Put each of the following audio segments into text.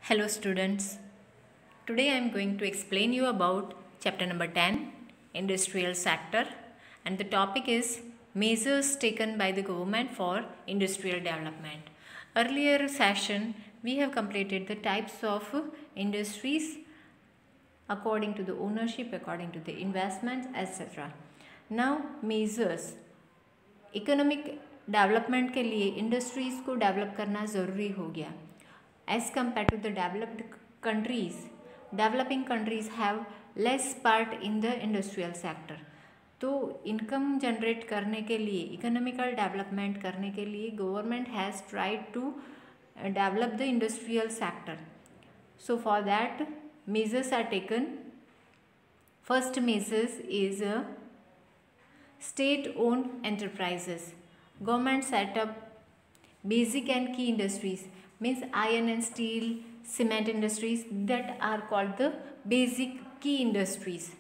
Hello students. Today I am going to explain you about chapter number 10, industrial sector, and the topic is measures taken by the government for industrial development. Earlier session we have completed the types of industries according to the ownership, according to the investments, etc. Now measures economic development के लिए industries को develop करना ज़रूरी हो गया. As compared to the developed countries, developing countries have less part in the industrial sector. तो income generate करने के लिए, इकोनॉमिकल डेवलपमेंट करने के लिए government has tried to develop the industrial sector. So for that measures are taken. First measures is state-owned enterprises. Government set up basic and key industries, means iron and steel, cement industries, that are called the basic key industries.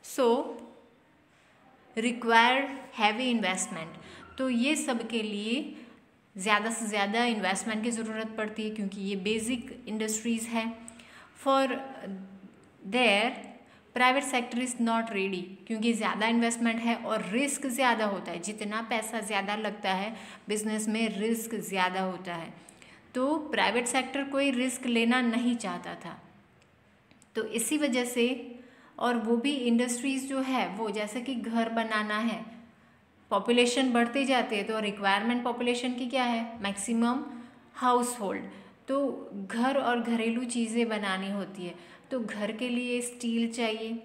So required heavy investment. तो ये सब के लिए ज़्यादा से ज़्यादा investment की ज़रूरत पड़ती है क्योंकि ये बेसिक इंडस्ट्रीज़ है. For their private sector is not ready, क्योंकि ज़्यादा इन्वेस्टमेंट है और रिस्क ज़्यादा होता है. जितना पैसा ज़्यादा लगता है बिजनेस में, रिस्क ज़्यादा होता है. तो प्राइवेट सेक्टर कोई रिस्क लेना नहीं चाहता था. तो इसी वजह से, और वो भी इंडस्ट्रीज़ जो है वो जैसे कि घर बनाना है, पॉपुलेशन बढ़ते जाते हैं तो रिक्वायरमेंट पॉपुलेशन की क्या है, मैक्सिमम हाउस होल्ड. तो घर और घरेलू चीज़ें बनानी होती है. तो घर के लिए स्टील चाहिए,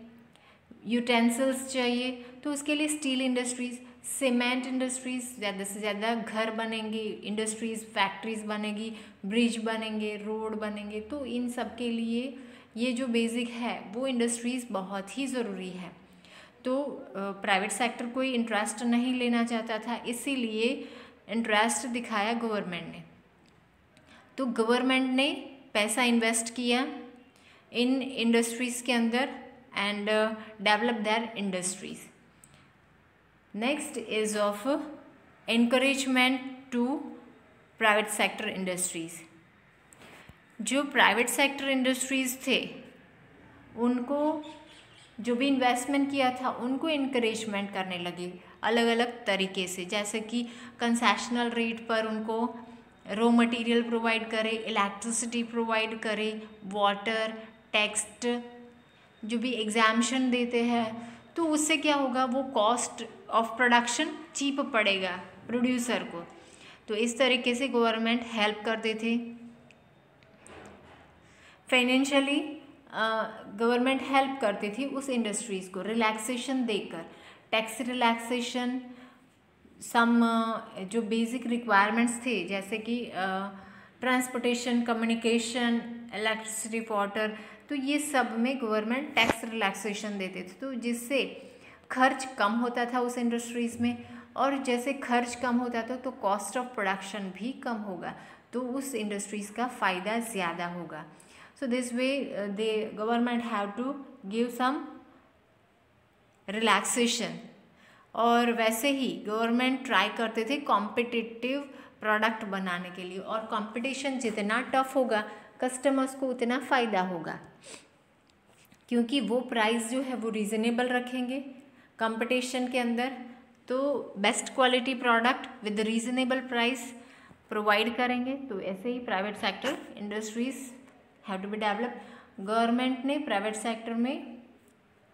यूटेंसिल्स चाहिए, तो उसके लिए स्टील इंडस्ट्रीज़, सीमेंट इंडस्ट्रीज़, ज़्यादा से ज़्यादा घर बनेंगे, इंडस्ट्रीज़, फैक्ट्रीज़ बनेगी, ब्रिज बनेंगे, रोड बनेंगे. तो इन सब के लिए ये जो बेसिक है वो इंडस्ट्रीज़ बहुत ही ज़रूरी है. तो प्राइवेट सेक्टर कोई इंटरेस्ट नहीं लेना चाहता था, इसीलिए इंटरेस्ट दिखाया गवर्नमेंट ने. तो गवर्नमेंट ने पैसा इन्वेस्ट किया इन इंडस्ट्रीज़ के अंदर and develop their industries. Next is of encouragement to private sector industries. जो प्राइवेट सेक्टर इंडस्ट्रीज़ थे उनको जो भी इन्वेस्टमेंट किया था उनको इनकरेजमेंट करने लगे अलग अलग तरीके से, जैसे कि कंसेशनल रेट पर उनको रॉ मटेरियल प्रोवाइड करे, इलेक्ट्रिसिटी प्रोवाइड करे, वाटर, टेक्स्ट, जो भी एग्जाम्शन देते हैं. तो उससे क्या होगा, वो कॉस्ट ऑफ प्रोडक्शन चीप पड़ेगा प्रोड्यूसर को. तो इस तरीके से गवर्नमेंट हेल्प करते थे. फाइनेंशियली गवर्नमेंट हेल्प करती थी उस इंडस्ट्रीज़ को रिलैक्सेशन देकर, टैक्स रिलैक्सेशन, सम जो बेसिक रिक्वायरमेंट्स थे जैसे कि ट्रांसपोर्टेशन, कम्युनिकेशन, इलेक्ट्रिसिटी, वाटर, तो ये सब में गवर्नमेंट टैक्स रिलैक्सेशन देते थे. तो जिससे खर्च कम होता था उस इंडस्ट्रीज़ में, और जैसे खर्च कम होता था तो कॉस्ट ऑफ प्रोडक्शन भी कम होगा, तो उस इंडस्ट्रीज़ का फ़ायदा ज़्यादा होगा. So this way the government have to give some relaxation. और वैसे ही गवर्नमेंट ट्राई करते थे कॉम्पिटिटिव प्रोडक्ट बनाने के लिए, और कंपटीशन जितना टफ होगा कस्टमर्स को उतना फ़ायदा होगा, क्योंकि वो प्राइस जो है वो रीज़नेबल रखेंगे कंपटीशन के अंदर. तो best quality product with reasonable price provide करेंगे. तो ऐसे ही private sector industries have to be develop. Government ने प्राइवेट सेक्टर में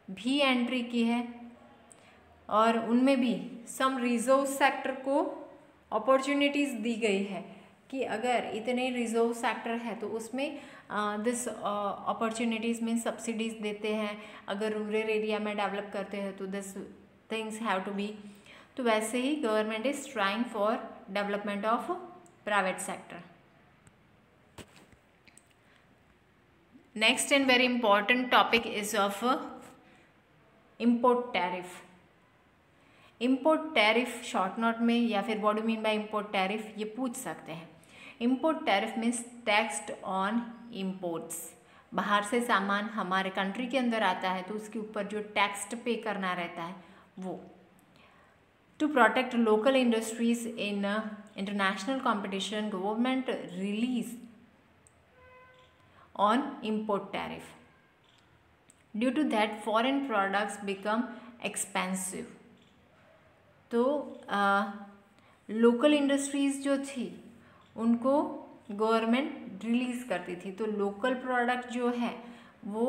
भी एंट्री की है और उनमें भी सम रिजर्व सेक्टर को अपॉर्चुनिटीज़ दी गई है कि अगर इतने रिजर्व सेक्टर है तो उसमें दिस अपॉर्चुनिटीज़ में सब्सिडीज़ देते हैं. अगर रूरल एरिया में डेवलप करते हैं तो this things have to be. तो वैसे ही government is trying for development of private sector. Next and very important topic is of import tariff. Import tariff short note में, या फिर what do mean by import tariff, ये पूछ सकते हैं. Import tariff means taxed on imports. बाहर से सामान हमारे कंट्री के अंदर आता है तो उसके ऊपर जो टैक्स पे करना रहता है वो. To protect local industries in international competition, government release on import tariff. Due to that foreign products become expensive. तो लोकल इंडस्ट्रीज़ जो थी उनको गवर्नमेंट रिलीज़ करती थी, तो लोकल प्रोडक्ट जो है वो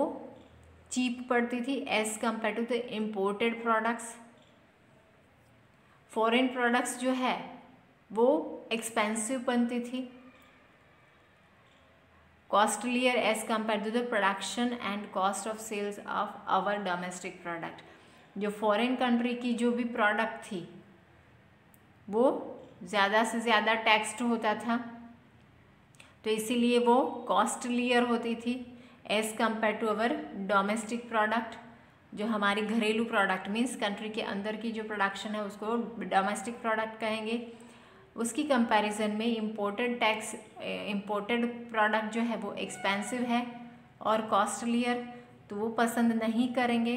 चीप पड़ती थी as compared to the imported products. Foreign products जो है वो एक्सपेंसिव बनती थी, costlier as compared to the production and cost of sales of our domestic product. जो फॉरेन कंट्री की जो भी प्रोडक्ट थी वो ज़्यादा से ज़्यादा टैक्स्ड होता था, तो इसीलिए वो कॉस्टलियर होती थी as compared to our domestic product. जो हमारी घरेलू प्रोडक्ट मीन्स कंट्री के अंदर की जो प्रोडक्शन है उसको डोमेस्टिक प्रोडक्ट कहेंगे। उसकी कंपैरिजन में इम्पोर्टेड प्रोडक्ट जो है वो एक्सपेंसिव है और कॉस्टलियर, तो वो पसंद नहीं करेंगे।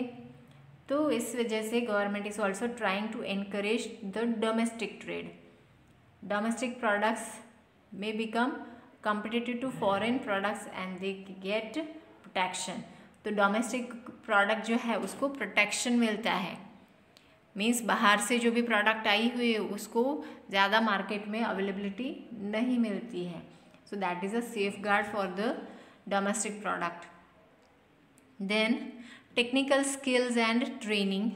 तो इस वजह से government is also trying to encourage the domestic trade. Domestic products में become competitive to foreign products and they get protection। तो डोमेस्टिक प्रोडक्ट जो है उसको प्रोटेक्शन मिलता है, मीन्स बाहर से जो भी प्रोडक्ट आई हुई है उसको ज़्यादा मार्केट में अवेलेबिलिटी नहीं मिलती है, so that is a safeguard for the domestic product. Then technical skills and training.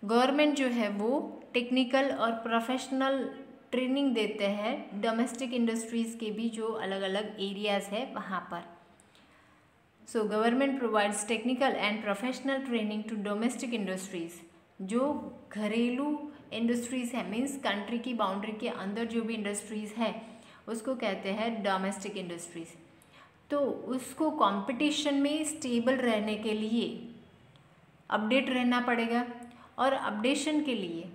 Government जो है वो टेक्निकल और प्रोफेशनल ट्रेनिंग देते हैं डोमेस्टिक इंडस्ट्रीज़ के भी जो अलग अलग एरियाज़ है वहाँ पर। So government provides technical and professional training to domestic industries. जो घरेलू इंडस्ट्रीज़ है मीन्स कंट्री की बाउंड्री के अंदर जो भी इंडस्ट्रीज़ है उसको कहते हैं डोमेस्टिक इंडस्ट्रीज़। तो उसको कंपटीशन में स्टेबल रहने के लिए अपडेट रहना पड़ेगा, और अपडेशन के लिए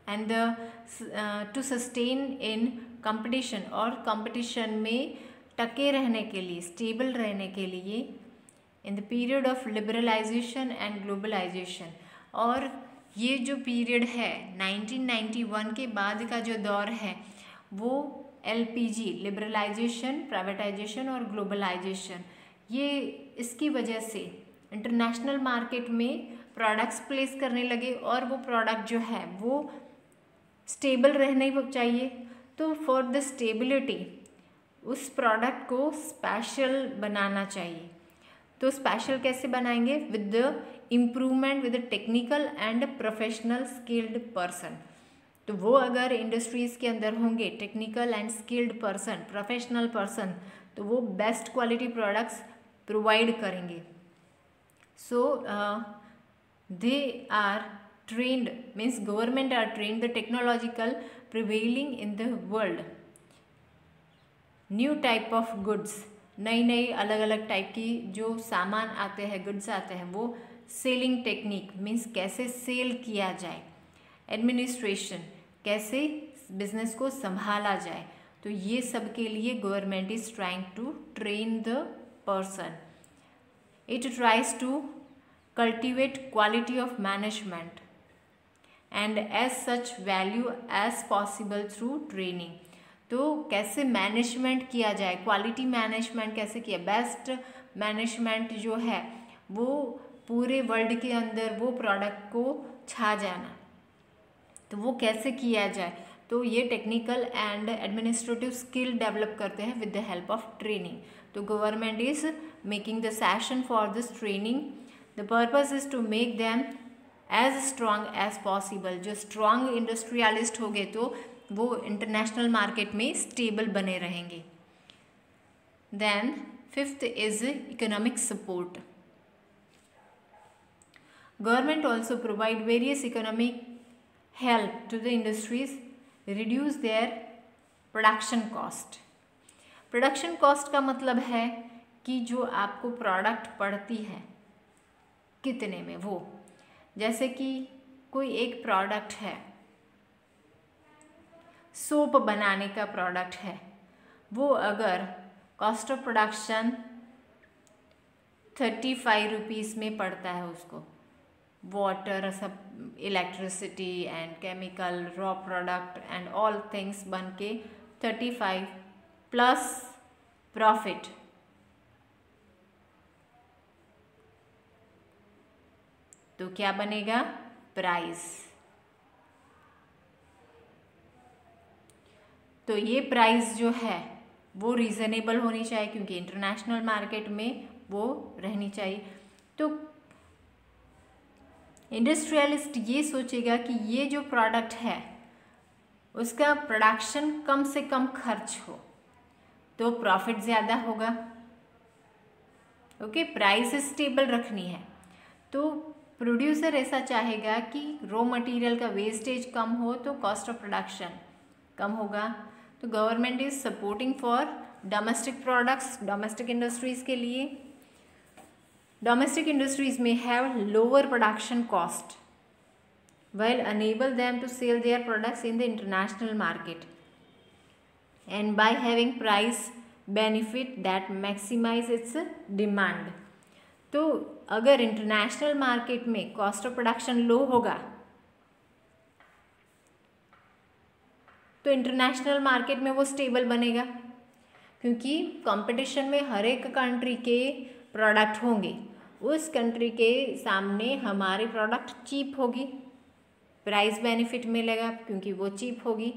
and to sustain in competition, और कंपटीशन में टके रहने के लिए, स्टेबल रहने के लिए in the period of liberalisation and globalisation. और ये जो पीरियड है 1991 के बाद का जो दौर है वो LPG लिबरलाइजेशन, प्राइवेटाइजेशन और ग्लोबलाइजेशन, ये इसकी वजह से इंटरनेशनल मार्केट में प्रोडक्ट्स प्लेस करने लगे और वो प्रोडक्ट जो है वो स्टेबल रहना चाहिए। तो फॉर द स्टेबिलिटी उस प्रोडक्ट को स्पेशल बनाना चाहिए। तो स्पेशल कैसे बनाएंगे? With the improvement with the technical and professional skilled person. तो वो अगर इंडस्ट्रीज़ के अंदर होंगे technical and skilled person, professional person, तो वो बेस्ट क्वालिटी प्रोडक्ट्स प्रोवाइड करेंगे। So they are trained means government are trained the technological prevailing in the world, new type of goods, नई नई अलग अलग टाइप की जो सामान आते हैं, गुड्स आते हैं, वो सेलिंग टेक्निक मीन्स कैसे सेल किया जाए, एडमिनिस्ट्रेशन कैसे बिजनेस को संभाला जाए, तो ये सब के लिए government is trying to train the person. It tries to cultivate quality of management and as such value as possible through training. तो कैसे मैनेजमेंट किया जाए, क्वालिटी मैनेजमेंट कैसे किया, बेस्ट मैनेजमेंट जो है वो पूरे वर्ल्ड के अंदर वो प्रोडक्ट को छा जाना, तो वो कैसे किया जाए, तो ये technical and administrative skill develop करते हैं with the help of training. तो government is making the session for this training. The purpose is to make them as strong as possible. जो स्ट्रॉन्ग इंडस्ट्रियलिस्ट हो गए तो वो इंटरनेशनल मार्केट में stable बने रहेंगे। Then fifth is economic support. Government also provide various economic help to the industries reduce their production cost. Production cost का मतलब है कि जो आपको प्रोडक्ट पड़ती है कितने में, वो जैसे कि कोई एक प्रोडक्ट है, सोप बनाने का प्रोडक्ट है, वो अगर कॉस्ट ऑफ प्रोडक्शन 35 रुपीज़ में पड़ता है, उसको वाटर सब electricity and chemical raw product and all things बन के 35 प्लस प्रॉफिट, तो क्या बनेगा? प्राइस। तो ये प्राइस जो है वो रीजनेबल होनी चाहिए, क्योंकि इंटरनेशनल मार्केट में वो रहनी चाहिए। तो इंडस्ट्रियलिस्ट ये सोचेगा कि ये जो प्रोडक्ट है उसका प्रोडक्शन कम से कम खर्च हो तो प्रॉफिट ज़्यादा होगा। ओके, प्राइस स्टेबल रखनी है। तो प्रोड्यूसर ऐसा चाहेगा कि रॉ मटेरियल का वेस्टेज कम हो तो कॉस्ट ऑफ प्रोडक्शन कम होगा। तो government is supporting for domestic products, domestic industries के लिए। Domestic industries may have lower production cost while enable them to sell their products in the international market, and by having price benefit that maximize its demand। तो अगर international market में cost of production लो होगा तो international market में वो stable बनेगा, क्योंकि competition में हर एक कंट्री के प्रोडक्ट होंगे, उस कंट्री के सामने हमारी प्रोडक्ट चीप होगी, प्राइस बेनिफिट मिलेगा क्योंकि वो चीप होगी।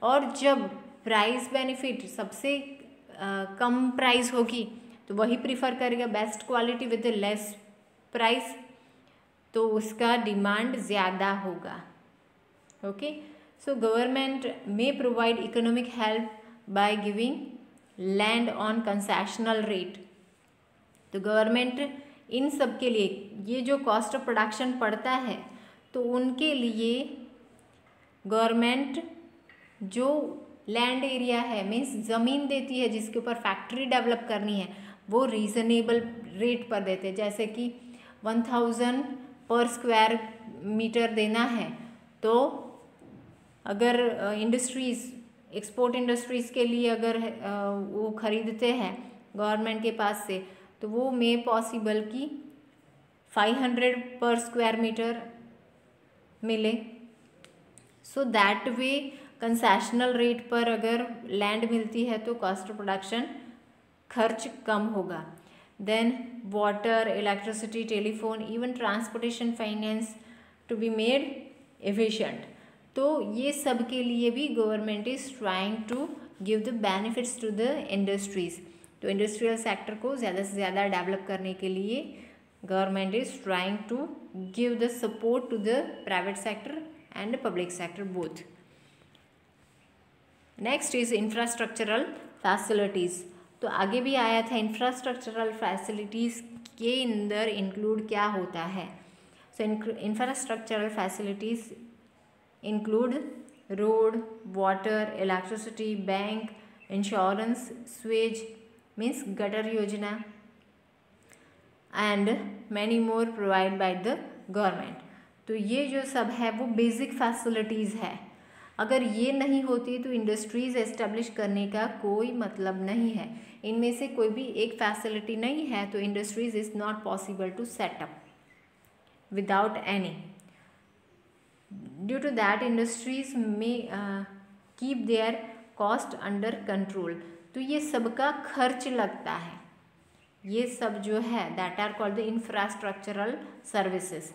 और जब प्राइस बेनिफिट सबसे कम प्राइस होगी तो वही प्रीफर करेगा best quality with less price, तो उसका डिमांड ज़्यादा होगा। Okay, so government may provide economic help by giving land on concessional rate. तो गवर्नमेंट इन सब के लिए, ये जो कॉस्ट ऑफ प्रोडक्शन पड़ता है तो उनके लिए गवर्नमेंट जो लैंड एरिया है मीन्स ज़मीन देती है जिसके ऊपर फैक्ट्री डेवलप करनी है, वो रीज़नेबल रेट पर देते हैं। जैसे कि 1000 पर स्क्वायर मीटर देना है, तो अगर इंडस्ट्रीज़, एक्सपोर्ट इंडस्ट्रीज़ के लिए अगर वो ख़रीदते हैं गवर्नमेंट के पास से, तो वो मे पॉसिबल कि 500 पर स्क्वायर मीटर मिले। So that way concessional rate पर अगर लैंड मिलती है तो कॉस्ट ऑफ प्रोडक्शन खर्च कम होगा। Then water, electricity, telephone, even transportation finance to be made efficient. तो ये सब के लिए भी government is trying to give the benefits to the industries. तो इंडस्ट्रियल सेक्टर को ज़्यादा से ज़्यादा डेवलप करने के लिए government is trying to give the support to the private sector and public sector both. Next is infrastructural facilities. तो आगे भी आया था इंफ्रास्ट्रक्चरल फैसिलिटीज़ के अंदर इंक्लूड क्या होता है। So infrastructural facilities include road, water, electricity, bank, insurance, sewage means gutter योजना and many more provide by the government. तो ये जो सब है वो बेसिक फैसिलिटीज़ है। अगर ये नहीं होती तो इंडस्ट्रीज़ एस्टेब्लिश करने का कोई मतलब नहीं है। इनमें से कोई भी एक फैसिलिटी नहीं है तो industries is not possible to set up without any. Due to that industries में keep their cost under control. तो ये सबका खर्च लगता है, ये सब जो है that are called the infrastructural services.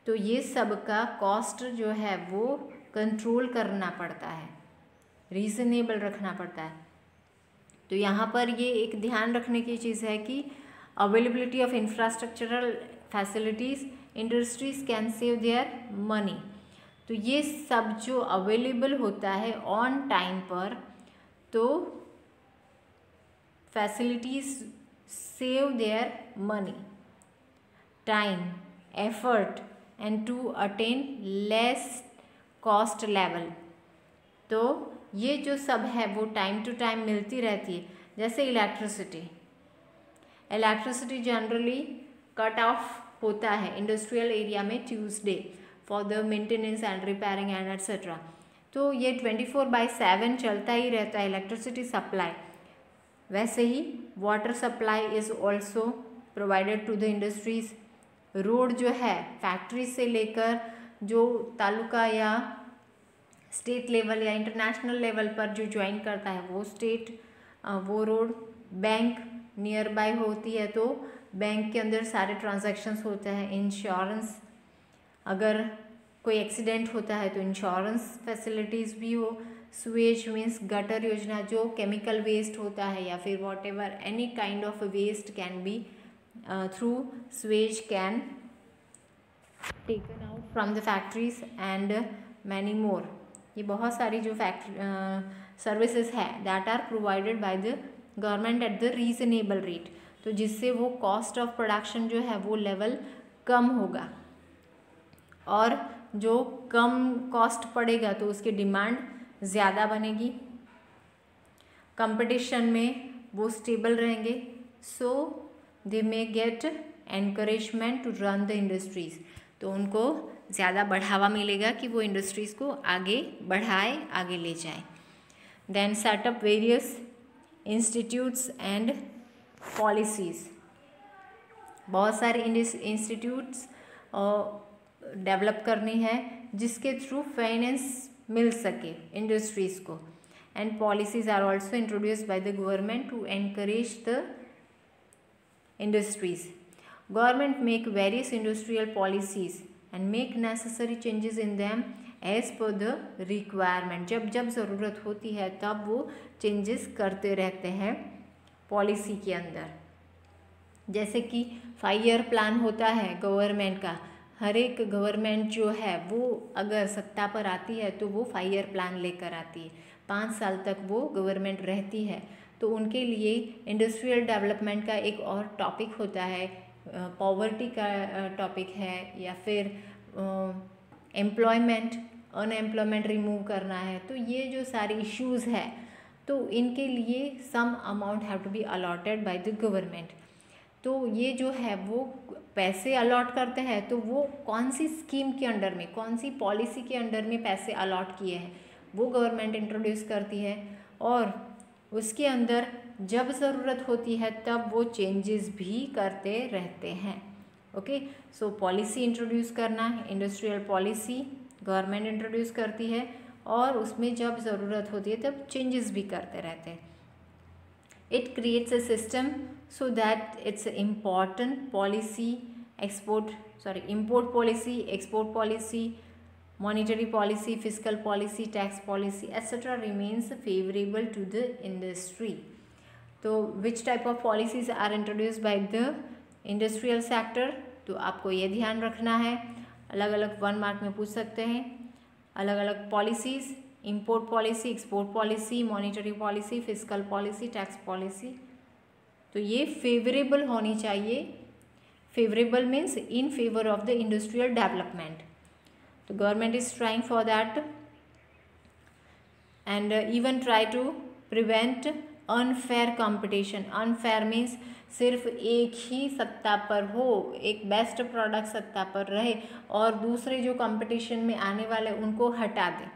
तो ये सब का कॉस्ट जो है वो कंट्रोल करना पड़ता है, रीज़नेबल रखना पड़ता है। तो यहाँ पर ये एक ध्यान रखने की चीज़ है कि availability of infrastructural facilities, industries can save their money. तो ये सब जो अवेलेबल होता है ऑन टाइम पर, तो facilities save their money, time, effort and to attain less cost level. तो ये जो सब है वो टाइम टू टाइम मिलती रहती है। जैसे इलेक्ट्रिसिटी जनरली कट ऑफ होता है इंडस्ट्रियल एरिया में Tuesday for the maintenance and repairing and etcetera. तो ये 24/7 चलता ही रहता है इलेक्ट्रिसिटी सप्लाई। वैसे ही water supply is also provided to the industries. Road जो है फैक्ट्री से लेकर जो तालुका या स्टेट लेवल या इंटरनेशनल लेवल पर जो ज्वाइन करता है वो रोड बैंक नियर बाय होती है तो बैंक के अंदर सारे ट्रांजैक्शंस होते हैं। इंश्योरेंस, अगर कोई एक्सीडेंट होता है तो इंश्योरेंस फैसिलिटीज़ भी हो। स्वेज मीन्स गटर योजना, जो केमिकल वेस्ट होता है या फिर whatever any kind of waste can be through sewage can taken out from the factories and many more. ये बहुत सारी जो सर्विसेज है that are provided by the government at the reasonable rate, तो जिससे वो कॉस्ट ऑफ प्रोडक्शन जो है वो लेवल कम होगा, और जो कम कॉस्ट पड़ेगा तो उसकी डिमांड ज़्यादा बनेगी, कंपटीशन में वो स्टेबल रहेंगे, so they may get encouragement to run the industries, तो उनको ज़्यादा बढ़ावा मिलेगा कि वो इंडस्ट्रीज़ को आगे बढ़ाए, आगे ले जाए। Then set up various institutes and policies, बहुत सारे इंस्टीट्यूट्स डेवलप करनी है जिसके थ्रू फाइनेंस मिल सके इंडस्ट्रीज़ को, and policies are also introduced by the government to encourage the industries. Government make various industrial policies and make necessary changes in them as per the requirement, जब जब ज़रूरत होती है तब वो चेंजेस करते रहते हैं पॉलिसी के अंदर। जैसे कि 5 ईयर प्लान होता है गवर्नमेंट का, हर एक गवर्नमेंट जो है वो अगर सत्ता पर आती है तो वो 5 ईयर प्लान लेकर आती है, 5 साल तक वो गवर्नमेंट रहती है, तो उनके लिए इंडस्ट्रियल डेवलपमेंट का एक और टॉपिक होता है, पॉवर्टी का टॉपिक है, या फिर एम्प्लॉयमेंट, अनएम्प्लॉयमेंट रिमूव करना है, तो ये जो सारे इश्यूज़ है तो इनके लिए some amount have to be allotted by the government. तो ये जो है वो पैसे अलॉट करते हैं, तो वो कौन सी स्कीम के अंडर में, कौन सी पॉलिसी के अंडर में पैसे अलॉट किए हैं वो गवर्नमेंट इंट्रोड्यूस करती है, और उसके अंदर जब ज़रूरत होती है तब वो चेंजेस भी करते रहते हैं। ओके, सो पॉलिसी इंट्रोड्यूस करना, इंडस्ट्रियल पॉलिसी गवर्नमेंट इंट्रोड्यूस करती है, और उसमें जब ज़रूरत होती है तब चेंजेस भी करते रहते हैं। It creates a system so that its important policy, import policy, export policy, monetary policy, fiscal policy, tax policy, etc. remains favorable to the industry. तो which type of policies are introduced by the industrial sector? तो आपको ये ध्यान रखना है, अलग अलग 1 mark में पूछ सकते हैं, अलग अलग policies, import policy, export policy, monetary policy, fiscal policy, tax policy, तो ये फेवरेबल होनी चाहिए। Favourable means in favour of the industrial development, तो government is trying for that and even try to prevent unfair competition. Unfair means सिर्फ एक ही सत्ता पर हो, एक बेस्ट प्रोडक्ट सत्ता पर रहे और दूसरे जो कंपटीशन में आने वाले उनको हटा दें,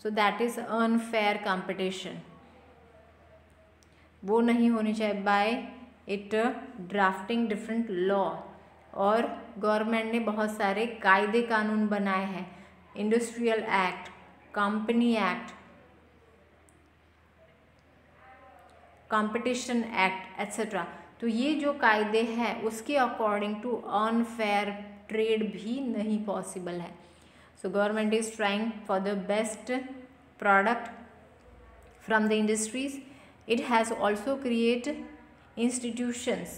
so that is unfair competition, वो नहीं होनी चाहिए by it drafting different law. और गवर्नमेंट ने बहुत सारे कायदे कानून बनाए हैं, industrial act, company act, competition act etcetera, तो ये जो कायदे हैं उसके अकॉर्डिंग टू अनफेयर ट्रेड भी नहीं पॉसिबल है। So government is trying for the best product from the industries. It has also created institutions.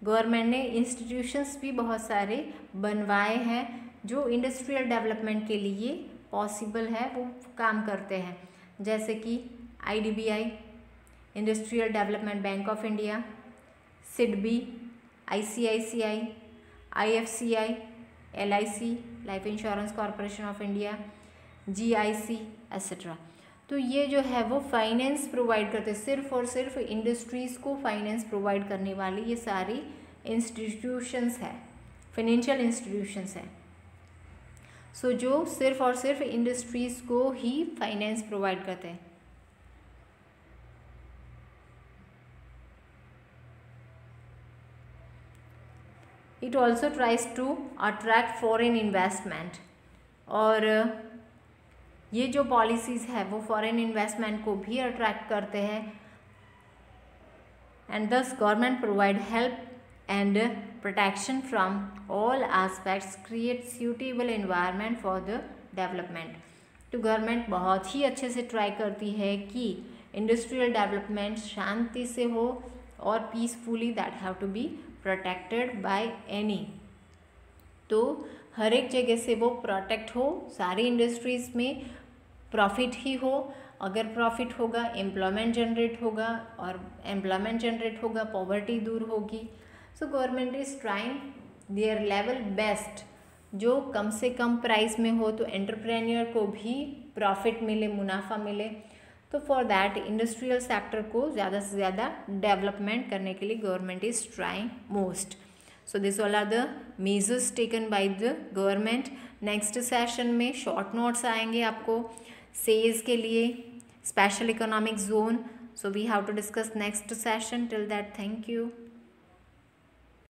Government ने इंस्टीट्यूशंस भी बहुत सारे बनवाए हैं जो इंडस्ट्रियल डेवलपमेंट के लिए पॉसिबल है, वो काम करते हैं, जैसे कि IDBI, industrial development bank of India, SIDBI, ICICI, IFCI, LIC, life insurance corporation of India, GIC etcetera. तो ये जो है वो फाइनेंस प्रोवाइड करते हैं, सिर्फ और सिर्फ इंडस्ट्रीज़ को फाइनेंस प्रोवाइड करने वाली ये सारी इंस्टीट्यूशंस है, फाइनेंशियल इंस्टीट्यूशंस हैं। सो जो सिर्फ और सिर्फ इंडस्ट्रीज़ को ही फाइनेंस प्रोवाइड करते हैं। It also tries to attract foreign investment, और ये जो पॉलिसीज़ है वो फॉरेन इन्वेस्टमेंट को भी अट्रैक्ट करते हैं। and thus government provide help and protection from all aspects, create suitable environment for the development. तो गवर्नमेंट बहुत ही अच्छे से ट्राई करती है कि इंडस्ट्रियल डेवलपमेंट शांति से हो और peacefully, that have to be protected by any. तो हर एक जगह से वो प्रोटेक्ट हो, सारी इंडस्ट्रीज़ में प्रॉफिट ही हो। अगर प्रॉफिट होगा एम्प्लॉयमेंट जनरेट होगा, और एम्प्लॉयमेंट जनरेट होगा पॉवर्टी दूर होगी। So government is trying their level best, जो कम से कम प्राइस में हो तो एंटरप्रेन्योर को भी प्रॉफिट मिले, मुनाफा मिले। तो फॉर दैट इंडस्ट्रियल सेक्टर को ज़्यादा से ज़्यादा डेवलपमेंट करने के लिए government is trying most. So this all are the measures taken by the government. Next session में शॉर्ट नोट्स आएंगे आपको सेज के लिए, special economic zone. So we have to discuss next session. Till that, thank you.